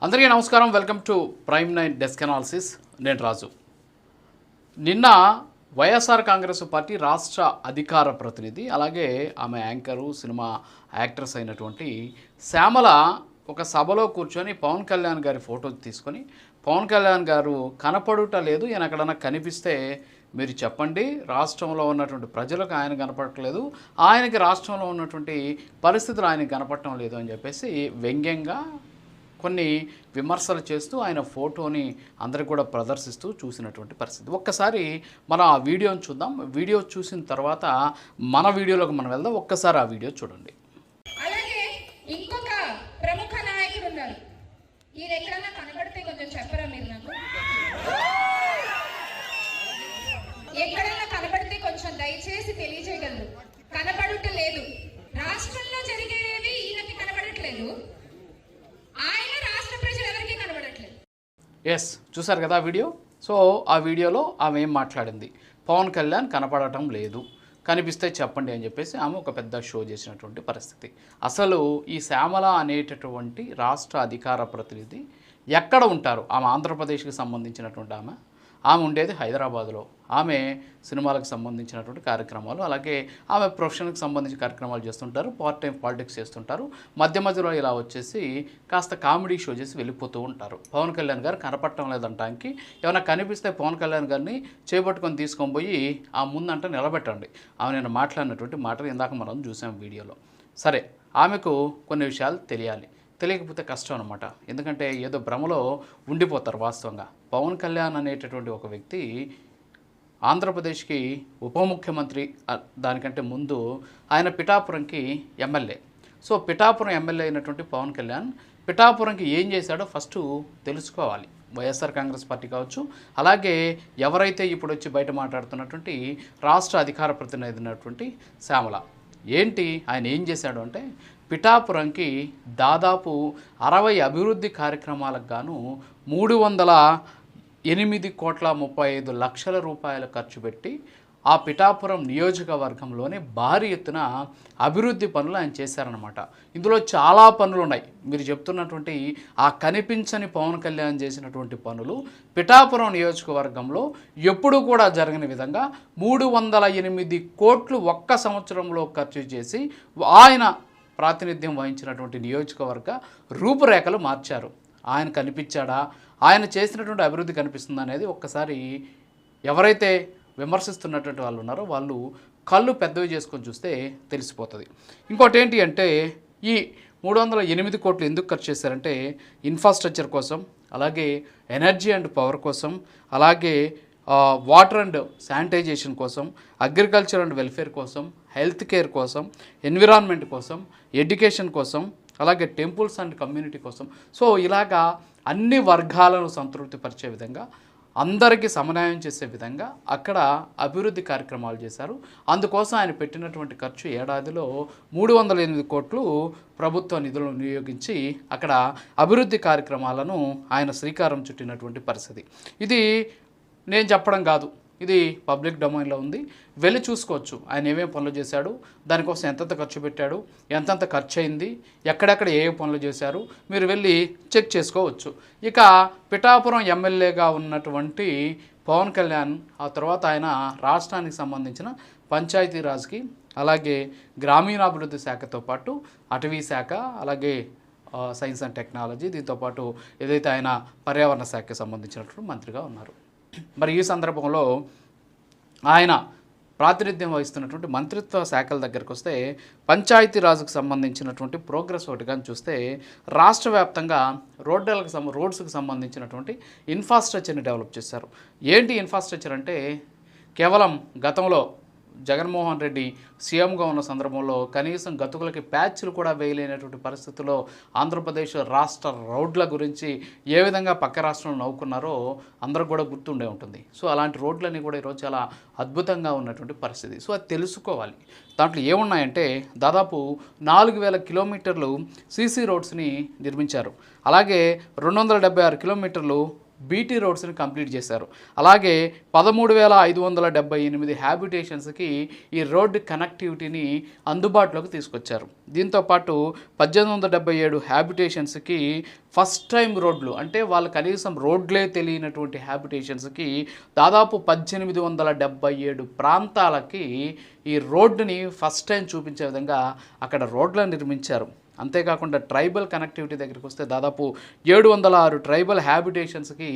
అందరికీ నమస్కారం. Welcome to prime 9 desk analysis. నేను రాజు. నిన్న వైఎస్ఆర్ కాంగ్రెస్ పార్టీ రాష్ట్ర అధికార ప్రతినిధి, అలాగే ఆమె యాంకరు, సినిమా యాక్ట్రెస్ అయినటువంటి శ్యామల ఒక సభలో కూర్చొని పవన్ కళ్యాణ్ గారి ఫోటో తీసుకొని, పవన్ కళ్యాణ్ గారు కనపడుట లేదు, ఈయన ఎక్కడన్నా కనిపిస్తే మీరు చెప్పండి, రాష్ట్రంలో ఉన్నటువంటి ప్రజలకు ఆయన కనపడట్లేదు, ఆయనకి రాష్ట్రంలో ఉన్నటువంటి పరిస్థితులు ఆయనకి కనపడటం లేదు అని చెప్పేసి వ్యంగ్యంగా కొన్ని విమర్శలు చేస్తూ ఆయన ఫోటోని అందరికి కూడా ప్రదర్శిస్తూ చూసినటువంటి పరిస్థితి. ఒక్కసారి మనం ఆ వీడియోని చూద్దాం. వీడియో చూసిన తర్వాత మన వీడియోలోకి మనం వెళ్దాం. ఒక్కసారి ఆ వీడియో చూడండి. అలాగే ఇంకొక ప్రముఖ నాయకుడు ఉన్నారు. ఈయన ఎక్కడన్నా కనబడితే కొంచెం చెప్పరా మీరు నాకు? ఎక్కడన్నా కనబడితే కొంచెం దయచేసి తెలియజేయగలరు. కనబడుట లేదు. రాష్ట్రంలో జరిగేవి ఈయనకి కనబడట్లేదు, ఆయన రాష్ట్ర ప్రజలు ఎవరికి కనబడట్లేదు. ఎస్, చూసారు కదా వీడియో. సో ఆ వీడియోలో ఆమె ఏం మాట్లాడింది, పవన్ కళ్యాణ్ కనపడటం లేదు, కనిపిస్తే చెప్పండి అని చెప్పేసి ఆమె ఒక పెద్ద షో చేసినటువంటి పరిస్థితి. అసలు ఈ శ్యామల అనేటటువంటి రాష్ట్ర అధికార ప్రతినిధి ఎక్కడ ఉంటారు? ఆమె ఆంధ్రప్రదేశ్కి సంబంధించినటువంటి ఆమె ఉండేది హైదరాబాద్లో. ఆమె సినిమాలకు సంబంధించినటువంటి కార్యక్రమాలు, అలాగే ఆమె ప్రొఫెషన్కి సంబంధించిన కార్యక్రమాలు చేస్తుంటారు, పార్ట్ టైం పాలిటిక్స్ చేస్తుంటారు. మధ్య మధ్యలో ఇలా వచ్చేసి కాస్త కామెడీ షో చేసి వెళ్ళిపోతూ ఉంటారు. పవన్ కళ్యాణ్ గారు కనపడటం లేదంటానికి, ఏమైనా కనిపిస్తే పవన్ కళ్యాణ్ గారిని చేపట్టుకొని తీసుకొని పోయి ఆ ముందంట నిలబెట్టండి. ఆమె నేను మాట్లాడినటువంటి మాటలు ఇందాక మనం చూసాం వీడియోలో. సరే, ఆమెకు కొన్ని విషయాలు తెలియకపోతే కష్టం అనమాట. ఎందుకంటే ఏదో భ్రమలో ఉండిపోతారు. వాస్తవంగా పవన్ కళ్యాణ్ అనేటటువంటి ఒక వ్యక్తి ఆంధ్రప్రదేశ్కి ఉప ముఖ్యమంత్రి, దానికంటే ముందు ఆయన పిఠాపురంకి ఎమ్మెల్యే. సో పిఠాపురం ఎమ్మెల్యే అయినటువంటి పవన్ కళ్యాణ్ పిఠాపురంకి ఏం చేశాడో ఫస్ట్ తెలుసుకోవాలి. వైఎస్ఆర్ కాంగ్రెస్ పార్టీ కావచ్చు, అలాగే ఎవరైతే ఇప్పుడు వచ్చి బయట మాట్లాడుతున్నటువంటి రాష్ట్ర అధికార ప్రతినిధి అయినటువంటి శ్యామల, ఏంటి ఆయన ఏం చేశాడు అంటే, పిఠాపురంకి దాదాపు 60 అభివృద్ధి కార్యక్రమాలకు గాను 308,35,00,000 రూపాయలు ఖర్చు పెట్టి ఆ పిఠాపురం నియోజకవర్గంలోనే భారీ ఎత్తున అభివృద్ధి పనులు ఆయన చేశారనమాట. ఇందులో చాలా పనులు ఉన్నాయి. మీరు చెప్తున్నటువంటి ఆ కనిపించని పవన్ కళ్యాణ్ చేసినటువంటి పనులు పిఠాపురం నియోజకవర్గంలో ఎప్పుడూ కూడా జరగని విధంగా 308 కోట్లు ఒక్క సంవత్సరంలో ఖర్చు చేసి ఆయన ప్రాతినిధ్యం వహించినటువంటి నియోజకవర్గ రూపురేఖలు మార్చారు. ఆయన కనిపించాడా, ఆయన చేసినటువంటి అభివృద్ధి కనిపిస్తుందా అనేది ఒక్కసారి ఎవరైతే విమర్శిస్తున్నటువంటి వాళ్ళు ఉన్నారో వాళ్ళు కళ్ళు పెద్దవి చేసుకొని చూస్తే తెలిసిపోతుంది. ఇంకోటి ఏంటి అంటే, ఈ 308 కోట్లు ఎందుకు ఖర్చు చేశారంటే, ఇన్ఫ్రాస్ట్రక్చర్ కోసం, అలాగే ఎనర్జీ అండ్ పవర్ కోసం, అలాగే వాటర్ అండ్ శానిటైజేషన్ కోసం, అగ్రికల్చర్ అండ్ వెల్ఫేర్ కోసం, హెల్త్ కేర్ కోసం, ఎన్విరాన్మెంట్ కోసం, ఎడ్యుకేషన్ కోసం, అలాగే టెంపుల్స్ అండ్ కమ్యూనిటీ కోసం. సో ఇలాగా అన్ని వర్గాలను సంతృప్తిపరిచే విధంగా, అందరికీ సమన్వయం చేసే విధంగా అక్కడ అభివృద్ధి కార్యక్రమాలు చేశారు. అందుకోసం ఆయన పెట్టినటువంటి ఖర్చు ఏడాదిలో 308 కోట్లు ప్రభుత్వ నిధులను వినియోగించి అక్కడ అభివృద్ధి కార్యక్రమాలను ఆయన శ్రీకారం చుట్టినటువంటి పరిస్థితి. ఇది నేను చెప్పడం కాదు, ఇది పబ్లిక్ డొమైన్లో ఉంది. వెళ్ళి చూసుకోవచ్చు ఆయన ఏమేమి పనులు చేశాడు, దానికోసం ఎంతెంత ఖర్చు పెట్టాడు, ఎంతెంత ఖర్చు అయింది, ఎక్కడెక్కడ ఏ పనులు చేశారు, మీరు వెళ్ళి చెక్ చేసుకోవచ్చు. ఇక పిఠాపురం ఎమ్మెల్యేగా ఉన్నటువంటి పవన్ కళ్యాణ్ ఆ తర్వాత ఆయన రాష్ట్రానికి సంబంధించిన పంచాయతీరాజ్కి, అలాగే గ్రామీణాభివృద్ధి శాఖతో పాటు అటవీ శాఖ, అలాగే సైన్స్ అండ్ టెక్నాలజీ, దీంతోపాటు ఏదైతే ఆయన పర్యావరణ శాఖకి సంబంధించినటువంటి మంత్రిగా ఉన్నారు. మరి ఈ సందర్భంలో ఆయన ప్రాతినిధ్యం వహిస్తున్నటువంటి మంత్రిత్వ శాఖల దగ్గరికి వస్తే, పంచాయతీరాజ్కు సంబంధించినటువంటి ప్రోగ్రెస్ ఒకటి కానీ చూస్తే, రాష్ట్ర వ్యాప్తంగా రోడ్స్కి సంబంధించినటువంటి ఇన్ఫ్రాస్ట్రక్చర్ని డెవలప్ చేశారు. ఏంటి ఇన్ఫ్రాస్ట్రక్చర్ అంటే, కేవలం గతంలో జగన్మోహన్ రెడ్డి సీఎంగా ఉన్న సందర్భంలో కనీసం గతుకులకి ప్యాచ్లు కూడా వేయలేనటువంటి పరిస్థితుల్లో ఆంధ్రప్రదేశ్ రాష్ట్ర రోడ్ల గురించి ఏ విధంగా పక్క రాష్ట్రంలో నవ్వుకున్నారో అందరూ కూడా గుర్తుండే ఉంటుంది. సో అలాంటి రోడ్లన్నీ కూడా ఈరోజు చాలా అద్భుతంగా ఉన్నటువంటి పరిస్థితి. సో అది తెలుసుకోవాలి. దాంట్లో ఏమున్నాయంటే, దాదాపు 4,000 కిలోమీటర్లు సీసీ రోడ్స్ని నిర్మించారు. అలాగే 276 కిలోమీటర్లు బీటీ రోడ్స్ని కంప్లీట్ చేశారు. అలాగే 13,578 హ్యాబిటేషన్స్కి ఈ రోడ్డు కనెక్టివిటీని అందుబాటులోకి తీసుకొచ్చారు. దీంతోపాటు 1877 హ్యాబిటేషన్స్కి ఫస్ట్ టైం రోడ్లు, అంటే వాళ్ళు కనీసం రోడ్లే తెలియనటువంటి హ్యాబిటేషన్స్కి దాదాపు 1877 ప్రాంతాలకి ఈ రోడ్డుని ఫస్ట్ టైం చూపించే విధంగా అక్కడ రోడ్లను నిర్మించారు. అంతేకాకుండా ట్రైబల్ కనెక్టివిటీ దగ్గరికి వస్తే దాదాపు 706 ట్రైబల్ హ్యాబిటేషన్స్కి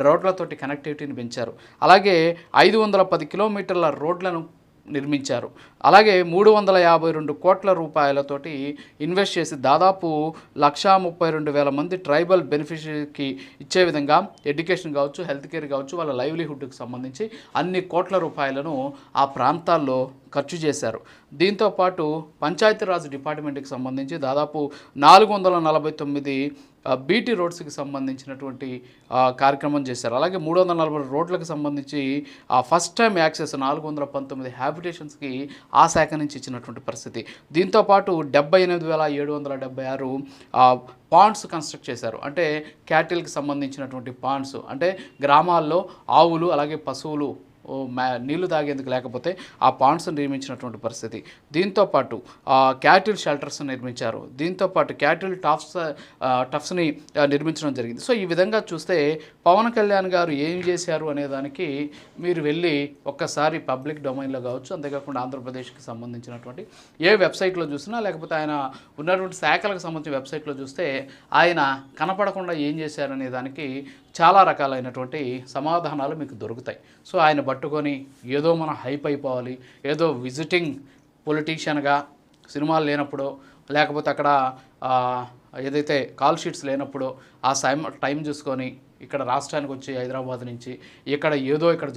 రోడ్లతోటి కనెక్టివిటీని పెంచారు. అలాగే 510 కిలోమీటర్ల రోడ్లను నిర్మించారు. అలాగే 352 కోట్ల రూపాయలతోటి ఇన్వెస్ట్ చేసి దాదాపు 132,000 మంది ట్రైబల్ బెనిఫిషరీకి ఇచ్చే విధంగా ఎడ్యుకేషన్ కావచ్చు, హెల్త్ కేర్ కావచ్చు, వాళ్ళ లైవ్లీహుడ్కి సంబంధించి అన్ని కోట్ల రూపాయలను ఆ ప్రాంతాల్లో ఖర్చు చేశారు. దీంతోపాటు పంచాయతీరాజ్ డిపార్ట్మెంట్కి సంబంధించి దాదాపు 449 బీటీ రోడ్స్కి సంబంధించినటువంటి కార్యక్రమం చేశారు. అలాగే 340 రోడ్లకు సంబంధించి ఫస్ట్ టైం యాక్సెస్ 419 హ్యాబిటేషన్స్కి ఆ శాఖ నుంచి ఇచ్చినటువంటి పరిస్థితి. దీంతోపాటు 78,776 పాండ్స్ కన్స్ట్రక్ట్ చేశారు. అంటే క్యాటిల్కి సంబంధించినటువంటి పాండ్స్, అంటే గ్రామాల్లో ఆవులు అలాగే పశువులు నీళ్లు తాగేందుకు లేకపోతే ఆ పాండ్స్ నిర్మించినటువంటి పరిస్థితి. దీంతోపాటు క్యాటిల్ షెల్టర్స్ నిర్మించారు. దీంతోపాటు క్యాటిల్ టఫ్స్ని నిర్మించడం జరిగింది. సో ఈ విధంగా చూస్తే పవన్ కళ్యాణ్ గారు ఏం చేశారు అనేదానికి మీరు వెళ్ళి ఒక్కసారి పబ్లిక్ డొమైన్లో కావచ్చు, అంతేకాకుండా ఆంధ్రప్రదేశ్కి సంబంధించినటువంటి ఏ వెబ్సైట్లో చూసినా, లేకపోతే ఆయన ఉన్నటువంటి శాఖలకు సంబంధించిన వెబ్సైట్లో చూస్తే ఆయన కనపడకుండా ఏం చేశారు అనే దానికి చాలా రకాలైనటువంటి సమాధానాలు మీకు దొరుకుతాయి. సో ఆయన పట్టుకొని ఏదో మనం హైప్ అయిపోవాలి, ఏదో విజిటింగ్ పొలిటీషియన్గా సినిమాలు లేనప్పుడు, లేకపోతే అక్కడ ఏదైతే కాల్ షీట్స్ లేనప్పుడు ఆ టైం చూసుకొని ఇక్కడ రాష్ట్రానికి వచ్చి హైదరాబాద్ నుంచి ఇక్కడ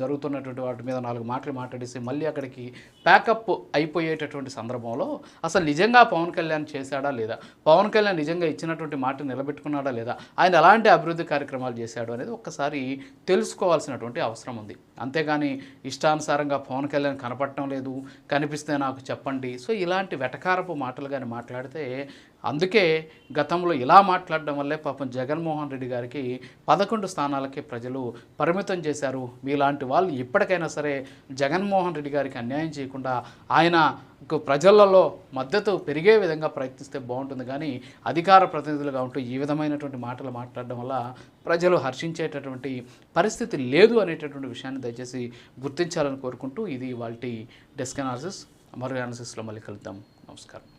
జరుగుతున్నటువంటి వాటి మీద 4 మాటలు మాట్లాడేసి మళ్ళీ అక్కడికి ప్యాకప్ అయిపోయేటటువంటి సందర్భంలో అసలు నిజంగా పవన్ కళ్యాణ్ చేశాడా లేదా, పవన్ కళ్యాణ్ నిజంగా ఇచ్చినటువంటి మాట నిలబెట్టుకున్నాడా లేదా, ఆయన ఎలాంటి అభివృద్ధి కార్యక్రమాలు చేశాడు అనేది ఒక్కసారి తెలుసుకోవాల్సినటువంటి అవసరం ఉంది. అంతేగాని ఇష్టానుసారంగా పవన్ కళ్యాణ్ కనపడటం లేదు, కనిపిస్తే నాకు చెప్పండి, సో ఇలాంటి వెటకారపు మాటలు కానీ మాట్లాడితే, అందుకే గతంలో ఇలా మాట్లాడడం వల్లే పాపం జగన్మోహన్ రెడ్డి గారికి 11 స్థానాలకే ప్రజలు పరిమితం చేశారు. మీలాంటి వాళ్ళు ఇప్పటికైనా సరే జగన్మోహన్ రెడ్డి గారికి అన్యాయం చేయకుండా ఆయనకు ప్రజలలో మద్దతు పెరిగే విధంగా ప్రయత్నిస్తే బాగుంటుంది. కానీ అధికార ప్రతినిధులుగా ఉంటూ ఈ విధమైనటువంటి మాటలు మాట్లాడడం వల్ల ప్రజలు హర్షించేటటువంటి పరిస్థితి లేదు అనేటటువంటి విషయాన్ని దయచేసి గుర్తించాలని కోరుకుంటూ ఇది వాళ్ళ డెస్క్ అనాలిసిస్. మరో అనాలిసిస్లో మళ్ళీ కలుద్దాం. నమస్కారం.